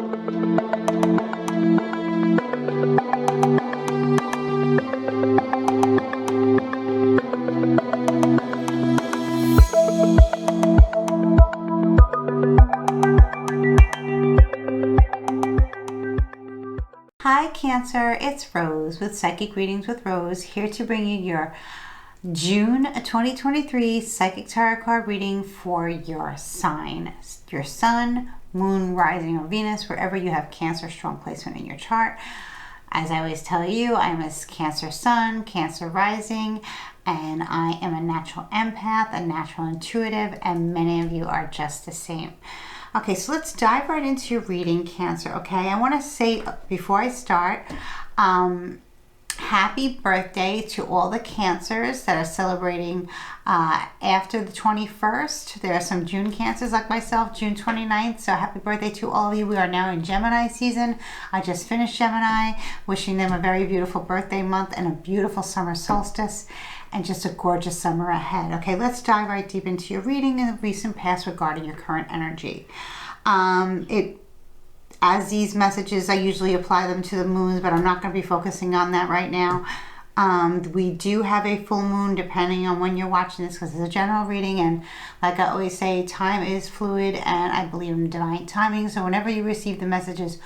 Hi Cancer, it's Rose with Psychic Readings with Rose, here to bring you your June 2023 Psychic Tarot card reading for your sign, your sun, moon, rising, or Venus, wherever you have Cancer strong placement in your chart. As I always tell you, I'm a Cancer sun, Cancer rising, and I am a natural empath, a natural intuitive, and many of you are just the same. Okay, so let's dive right into your reading, Cancer, okay? I want to say, before I start, happy birthday to all the Cancers that are celebrating after the 21st. There are some June Cancers like myself, June 29th, so happy birthday to all of you. We are now in Gemini season. I just finished Gemini, wishing them a very beautiful birthday month and a beautiful summer solstice, and just a gorgeous summer ahead. Okay, let's dive right deep into your reading in the recent past regarding your current energy. As these messages, I usually apply them to the moons, but I'm not going to be focusing on that right now. We do have a full moon depending on when you're watching this, because it's a general reading, and like I always say, time is fluid and I believe in divine timing. So whenever you receive the messages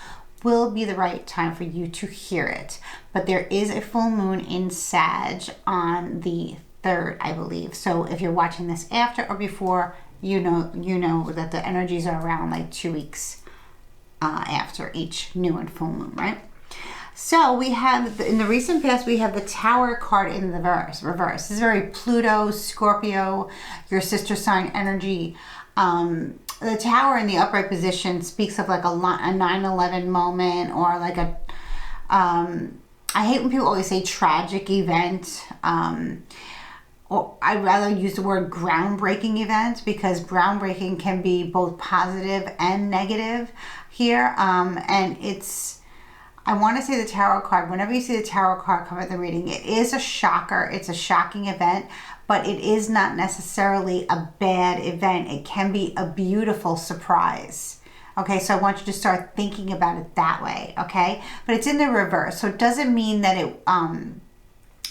will be the right time for you to hear it. But there is a full moon in Sag on the 3rd, I believe. So if you're watching this after or before, you know that the energies are around like 2 weeks after each new and full moon, right? So we have, in the recent past, we have the Tower card in the reverse. This is very Pluto, Scorpio, your sister sign energy. The Tower in the upright position speaks of like a 9/11 moment, or like a, I hate when people always say tragic event. Or I'd rather use the word groundbreaking event, because groundbreaking can be both positive and negative here. And it's, I want to say the Tower card, whenever you see the Tower card come at the reading, it is a shocker. It's a shocking event, but it is not necessarily a bad event. It can be a beautiful surprise. Okay, so I want you to start thinking about it that way, okay? But it's in the reverse, so it doesn't mean that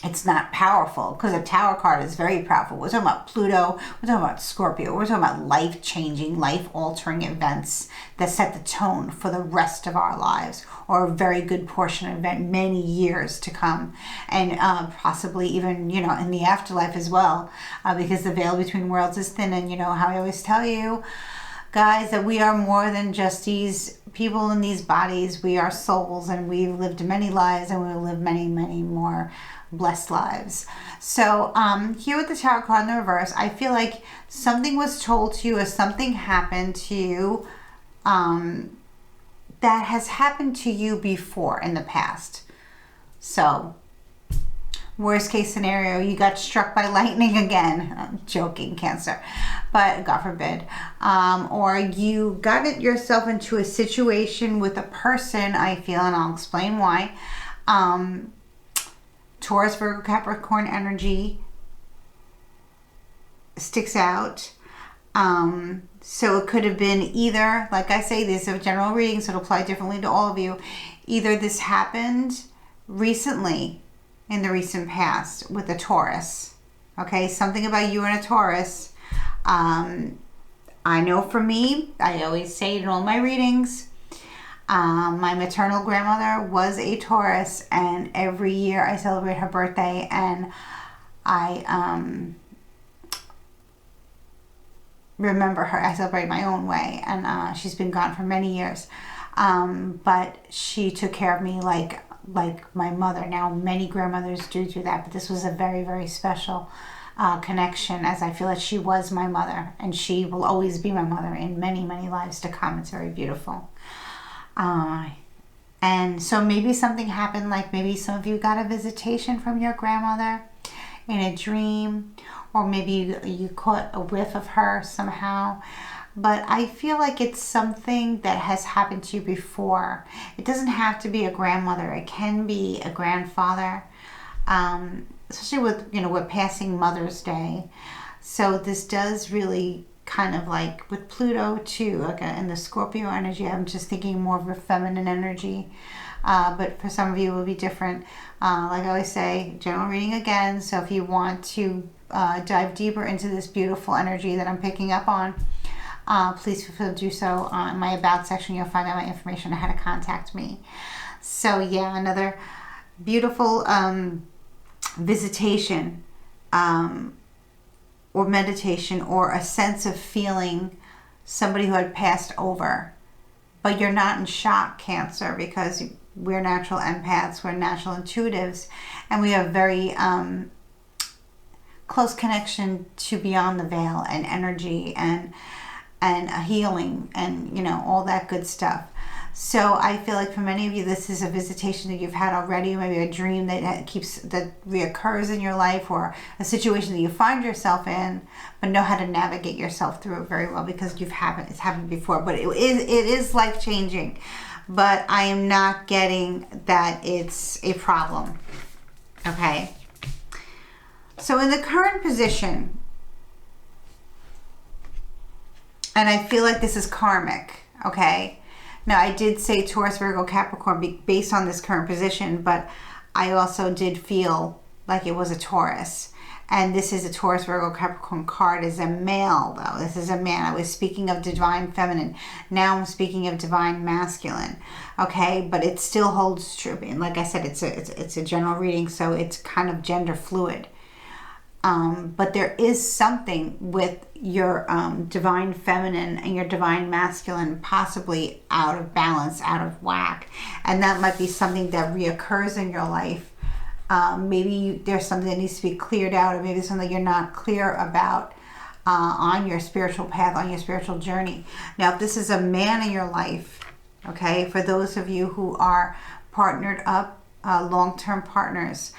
it's not powerful, because a Tower card is very powerful. We're talking about Pluto, we're talking about Scorpio, we're talking about life-changing, life-altering events that set the tone for the rest of our lives, or a very good portion of it, many years to come, and possibly even, in the afterlife as well, because the veil between worlds is thin, and how I always tell you, guys, that we are more than just these people in these bodies. We are souls, and we've lived many lives, and we will live many, many more blessed lives. So here with the Tower card in the reverse, I feel like something was told to you, or something happened to you that has happened to you before in the past. So worst case scenario, you got struck by lightning again. I'm joking, Cancer, but God forbid. Or you got yourself into a situation with a person, I feel, and I'll explain why. Taurus, Virgo, Capricorn energy sticks out. So it could have been either, like I say, these are general readings, so it'll apply differently to all of you. Either this happened recently, in the recent past, with a Taurus. Okay, something about you and a Taurus. I know for me, I always say it in all my readings, my maternal grandmother was a Taurus, and every year I celebrate her birthday, and I remember her. I celebrate my own way, and she's been gone for many years, but she took care of me like my mother. Now many grandmothers do that, but this was a very, very special connection, as I feel that she was my mother, and she will always be my mother in many, many lives to come. It's very beautiful. And so maybe something happened, like maybe some of you got a visitation from your grandmother in a dream, or maybe you caught a whiff of her somehow. But I feel like it's something that has happened to you before. It doesn't have to be a grandmother. It can be a grandfather, especially with, we're passing Mother's Day. So this does really kind of like with Pluto too, like in the Scorpio energy. I'm just thinking more of a feminine energy. But for some of you it will be different. Like I always say, general reading again. So if you want to dive deeper into this beautiful energy that I'm picking up on, please feel free to do so. In my About section, you'll find out my information on how to contact me. So yeah, another beautiful visitation or meditation, or a sense of feeling somebody who had passed over. But you're not in shock, Cancer, because we're natural empaths, we're natural intuitives, and we have very close connection to beyond the veil and energy and a healing and, you know, all that good stuff. So I feel like for many of you, this is a visitation that you've had already, maybe a dream that reoccurs in your life, or a situation that you find yourself in, but know how to navigate yourself through it very well because it's happened before. But it is life changing. But I am not getting that it's a problem. Okay. So in the current position, and I feel like this is karmic. Okay. Now, I did say Taurus, Virgo, Capricorn based on this current position, but I also did feel like it was a Taurus. And this is a Taurus, Virgo, Capricorn card. Is a male, though. This is a man. I was speaking of divine feminine. Now I'm speaking of divine masculine. Okay, but it still holds true. And like I said, it's a general reading, so it's kind of gender fluid. But there is something with your divine feminine and your divine masculine possibly out of balance, out of whack. And that might be something that reoccurs in your life. Maybe there's something that needs to be cleared out, or maybe something you're not clear about on your spiritual path, on your spiritual journey. Now, if this is a man in your life, okay, for those of you who are partnered up, long-term partners,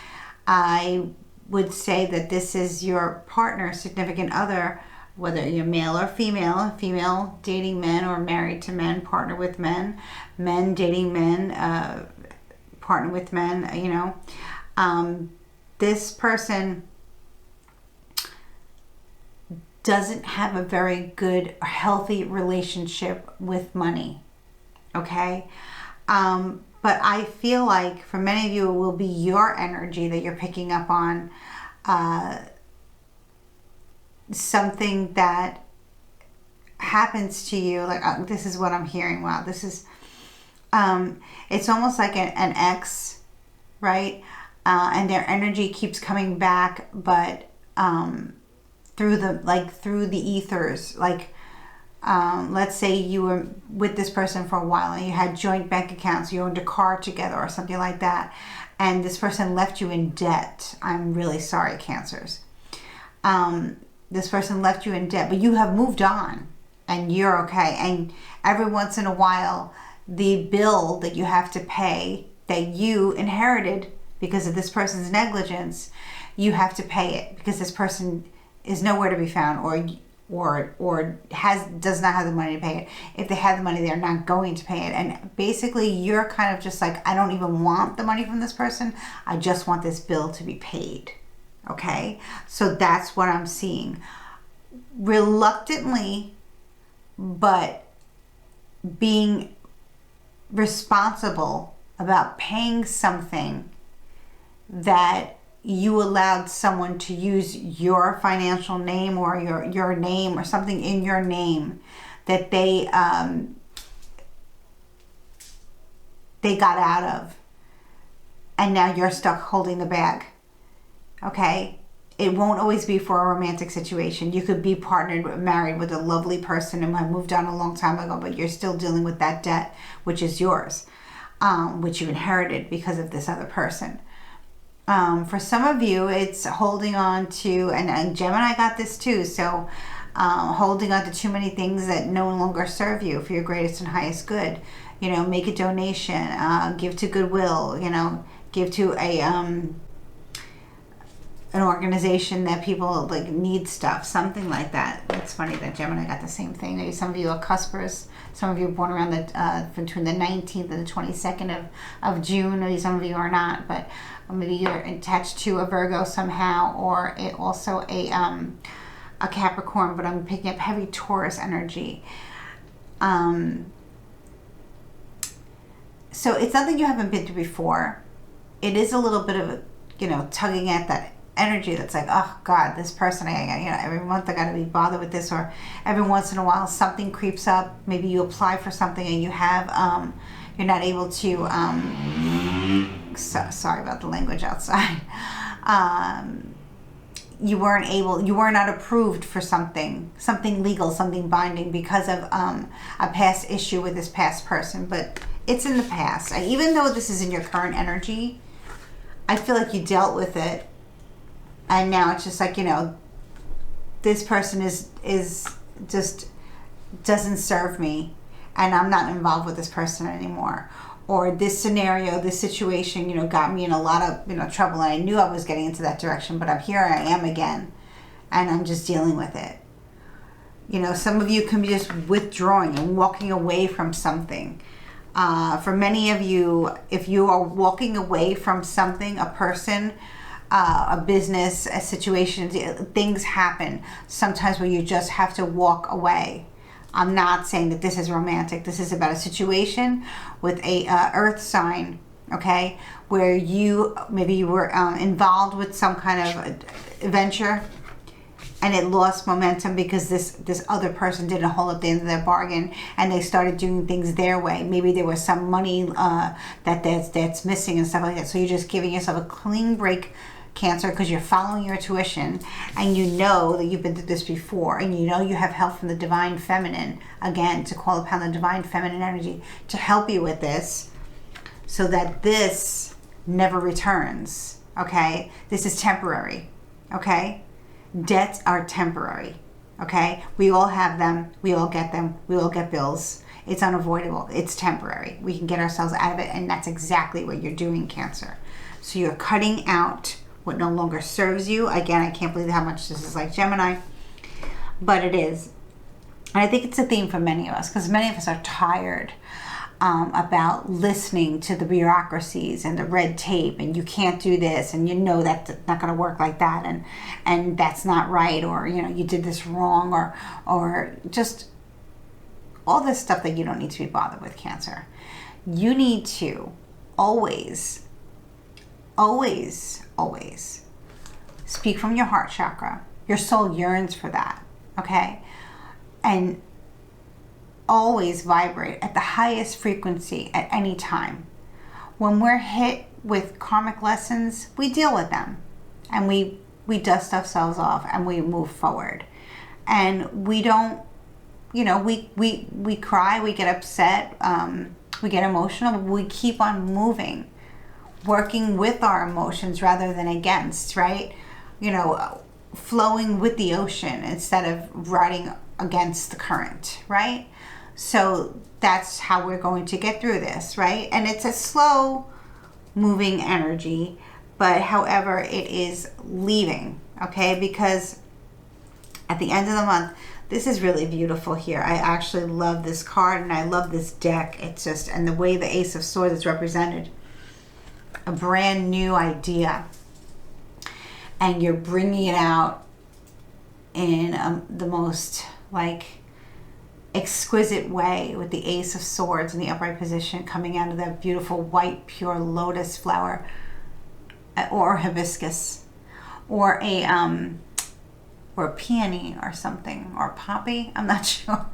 I would say that this is your partner, significant other, whether you're male or female dating men or married to men, partner with men dating men, partner with men, you know. This person doesn't have a very good, healthy relationship with money, okay? But I feel like for many of you, it will be your energy that you're picking up on, something that happens to you. Like, this is what I'm hearing. Wow, this is, it's almost like an ex, right? And their energy keeps coming back, but through the ethers. Like, let's say you were with this person for a while and you had joint bank accounts, you owned a car together or something like that, and this person left you in debt. I'm really sorry, Cancers. This person left you in debt, but you have moved on and you're okay. And every once in a while, the bill that you have to pay that you inherited because of this person's negligence, you have to pay it because this person is nowhere to be found, or does not have the money to pay it. If they have the money, they're not going to pay it. And basically, you're kind of just like, I don't even want the money from this person. I just want this bill to be paid. Okay? So that's what I'm seeing. Reluctantly, but being responsible about paying something that you allowed someone to use your financial name or your name or something in your name that they got out of, and now you're stuck holding the bag. Okay? It won't always be for a romantic situation. You could be partnered, married with a lovely person and have moved on a long time ago, but you're still dealing with that debt, which is yours, which you inherited because of this other person. For some of you, it's holding on to, and Gemini got this too, so holding on to too many things that no longer serve you for your greatest and highest good. You know, make a donation, give to Goodwill, you know, give to an organization that people like need stuff, something like that. It's funny that Gemini got the same thing. Maybe some of you are cuspers. Some of you are born around between the 19th and the 22nd of June. Maybe some of you are not, but maybe you're attached to a Virgo somehow, or also a a Capricorn, but I'm picking up heavy Taurus energy. So it's something you haven't been through before. It is a little bit of a, tugging at that energy that's like, oh God, this person, every month I got to be bothered with this, or every once in a while something creeps up. Maybe you apply for something and you have, you're not able to, sorry about the language outside. You were not approved for something legal, something binding because of a past issue with this past person, but it's in the past. Even though this is in your current energy, I feel like you dealt with it, and now it's just like, this person is just doesn't serve me, and I'm not involved with this person anymore. Or this scenario, this situation, got me in a lot of, trouble, and I knew I was getting into that direction, but here I am again, and I'm just dealing with it. Some of you can be just withdrawing and walking away from something. For many of you, if you are walking away from something, a person, a business, a situation, things happen sometimes where you just have to walk away. I'm not saying that this is romantic. This is about a situation with a earth sign, okay, where maybe you were involved with some kind of venture, and it lost momentum because this other person didn't hold up the end of their bargain, and they started doing things their way. Maybe there was some money that's missing and stuff like that. So you're just giving yourself a clean break, Cancer, because you're following your intuition, and you know that you've been through this before, and you know you have help from the divine feminine, again, to call upon the divine feminine energy to help you with this, so that this never returns, okay? This is temporary, okay? Debts are temporary, okay? We all have them, we all get them, we all get bills. It's unavoidable, it's temporary. We can get ourselves out of it, and that's exactly what you're doing, Cancer. So you're cutting out what no longer serves you. Again, I can't believe how much this is like Gemini, but it is. And I think it's a theme for many of us, because many of us are tired about listening to the bureaucracies and the red tape, and you can't do this, and that's not going to work like that, and that's not right, or you did this wrong, or just all this stuff that you don't need to be bothered with, Cancer. You need to always speak from your heart chakra. Your soul yearns for that, okay? And always vibrate at the highest frequency at any time. When we're hit with karmic lessons, we deal with them, and we dust ourselves off, and we move forward. And we don't, we cry, we get upset, we get emotional, but we keep on moving, working with our emotions rather than against, right? Flowing with the ocean instead of riding against the current, right? So that's how we're going to get through this, right? And it's a slow moving energy, but however, it is leaving, okay? Because at the end of the month, this is really beautiful here. I actually love this card, and I love this deck. It's just, and the way the Ace of Swords is represented. A brand new idea, and you're bringing it out in the most exquisite way, with the Ace of Swords in the upright position coming out of that beautiful white pure lotus flower, or hibiscus, or a peony or something, or poppy, I'm not sure.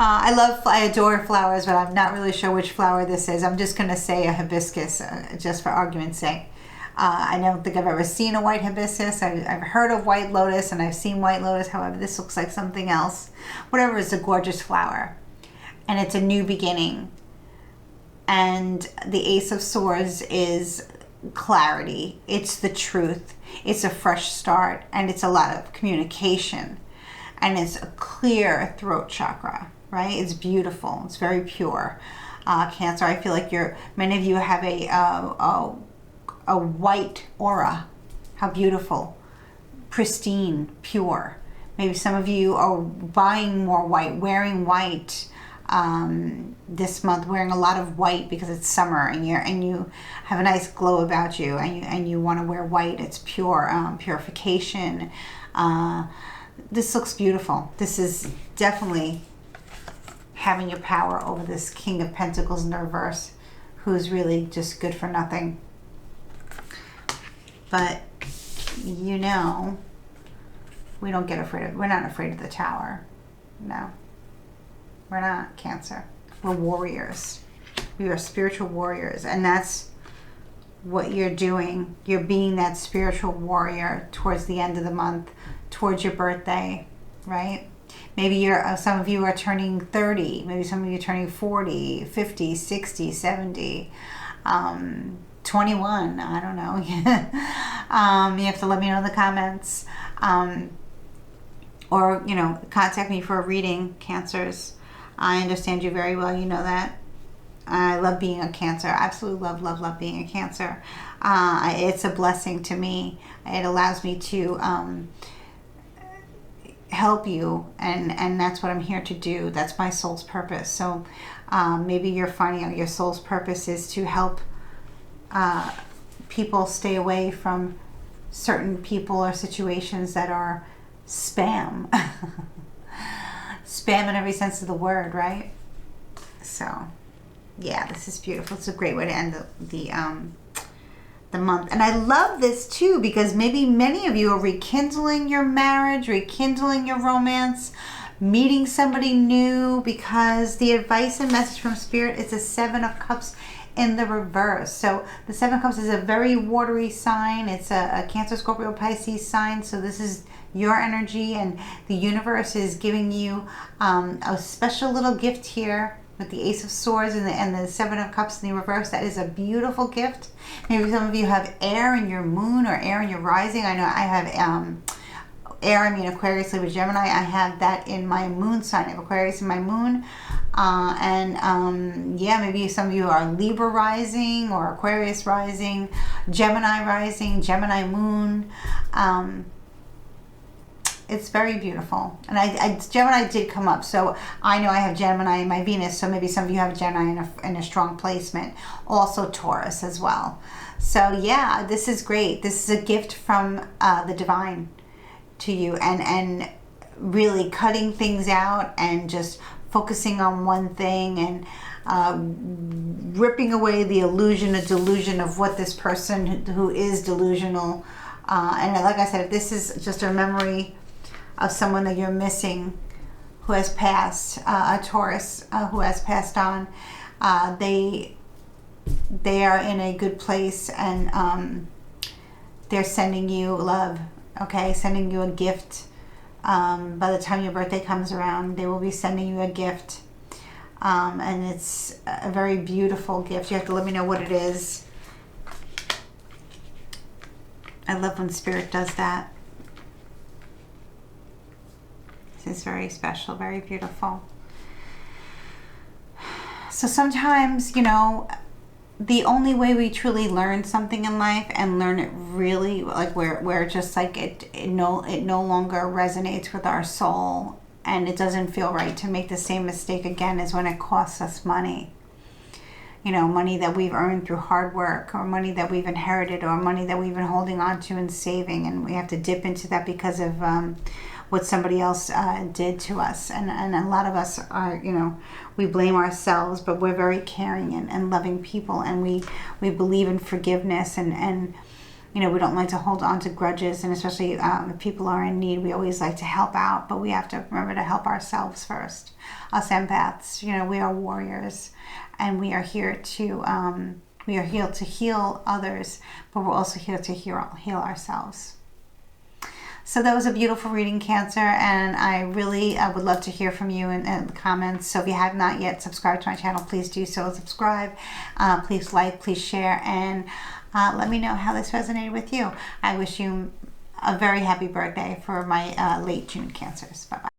I adore flowers, but I'm not really sure which flower this is. I'm just going to say a hibiscus, just for argument's sake. I don't think I've ever seen a white hibiscus. I've heard of white lotus, and I've seen white lotus. However, this looks like something else. Whatever, is a gorgeous flower. And it's a new beginning. And the Ace of Swords is clarity. It's the truth. It's a fresh start, and it's a lot of communication. And it's a clear throat chakra, right? It's beautiful. It's very pure. Cancer, I feel like many of you have a white aura. How beautiful. Pristine, pure. Maybe some of you are buying more white, wearing white this month, wearing a lot of white because it's summer, and you have a nice glow about you, and you want to wear white. It's pure purification. This looks beautiful. This is definitely having your power over this King of Pentacles in the reverse, who's really just good for nothing. But you know, we don't get afraid of, we're not afraid of the Tower. No, we're not, Cancer. We're warriors. We are spiritual warriors, and that's what you're doing. You're being that spiritual warrior towards the end of the month, towards your birthday, right? Maybe you're, some of you are turning 30, maybe some of you are turning 40, 50, 60, 70, 21, I don't know. You have to let me know in the comments. Or, you know, contact me for a reading, Cancers. I understand you very well, you know that. I love being a Cancer. Absolutely love being a Cancer. It's a blessing to me. It allows me to help you, and that's what I'm here to do. That's my soul's purpose. So maybe you're finding out your soul's purpose is to help people stay away from certain people or situations that are spam. Spam in every sense of the word, right? So yeah, this is beautiful. It's a great way to end the month. And I love this too, because maybe many of you are rekindling your marriage, rekindling your romance, meeting somebody new, because the advice and message from Spirit is the Seven of Cups in the reverse. So the Seven of Cups is a very watery sign. It's a Cancer, Scorpio, Pisces sign. So this is your energy, and the universe is giving you a special little gift here with the Ace of Swords and the Seven of Cups in the reverse. That is a beautiful gift. Maybe some of you have air in your moon or air in your rising. I know I have air, I mean Aquarius, Libra, Gemini. I have that in my moon sign. I have Aquarius in my moon. Yeah, maybe some of you are Libra rising or Aquarius rising, Gemini rising, Gemini moon. It's very beautiful. And Gemini did come up, so I know I have Gemini in my Venus, so maybe some of you have Gemini in a strong placement. Also Taurus as well. So yeah, this is great. This is a gift from the divine to you, and really cutting things out and just focusing on one thing, and ripping away the illusion, a delusion of what this person who is delusional. And like I said, if this is just a memory of someone that you're missing who has passed, a Taurus who has passed on, they are in a good place, and they're sending you love, okay, sending you a gift. By the time your birthday comes around, they will be sending you a gift, and it's a very beautiful gift. You have to let me know what it is. I love when Spirit does that. This is very special, very beautiful. So sometimes, you know, the only way we truly learn something in life, and learn it really, like where just like it no longer resonates with our soul, and it doesn't feel right to make the same mistake again, is when it costs us money. You know, money that we've earned through hard work, or money that we've inherited, or money that we've been holding on to and saving, and we have to dip into that because of what somebody else did to us. And a lot of us are, you know, we blame ourselves, but we're very caring and loving people, and we believe in forgiveness, and you know, we don't like to hold on to grudges, and especially if people are in need, we always like to help out, but we have to remember to help ourselves first. Us empaths, you know, we are warriors, and we are here to heal others, but we're also here to heal ourselves. So that was a beautiful reading, Cancer, and I really would love to hear from you in the comments. So if you have not yet subscribed to my channel, please do so. Subscribe, please like, please share, and let me know how this resonated with you. I wish you a very happy birthday for my late June Cancers. Bye-bye.